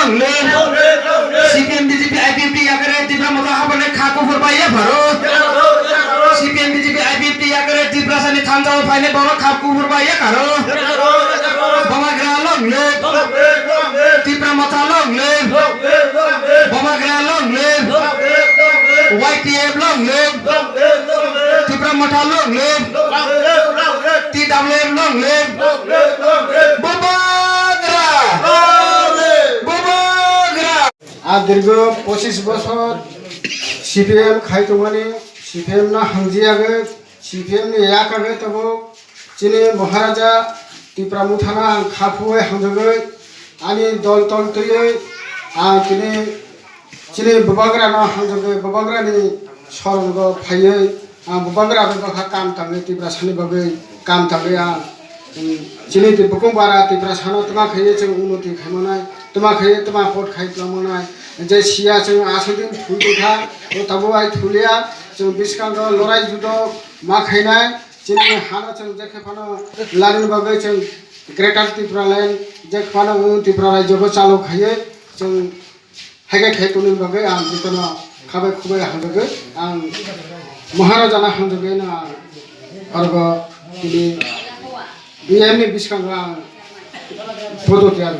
লংলে CPM BJP IPFT আকারে ত্রিপুরা মতো হাবনে খাকু ফুরবাইয়া Bharat CPM BJP IPFT আকারে ত্রিপুরা সানি থানজাও ফাইনে বড় খাকু ফুরবাইয়া কারো বমাগ্রা লংলে ত্রিপুরা মতো লংলে বমাগ্রা লংলে YTF লংলে ত্রিপুরা মতো লংলে TWM লংলে আর দীর্ঘ 25 বছর সিপিএম খাইতমানি সিপিএম না হাংজিয়াগে CPM ni yakage tabo chini maharaja Tripura মুথানা খাফুয়ে হাংজগে ani dol tol tuye chini chini babagra na hangsage babagra ni soronggo phaiye babagra be kam tangi Tripura sani bagai kam tangi chini ti bukum bara Tripura sano tuma khaiye cheng unnoti khaimanai tuma khaiye tuma pot khai tlamonai je sia cheng asodin thultha o tabo ai thulia cheng biskang lorai judo ma khainai chini hana cheng jekhe phano larin bagai cheng greater Tripura land jekhe phano Tripura rajyo ko chalo khaiye cheng haige khai tunin bagai jitono khabai khubai hanjoge maharaja na hanjoge na argo ini BM ni biskang photo tiyar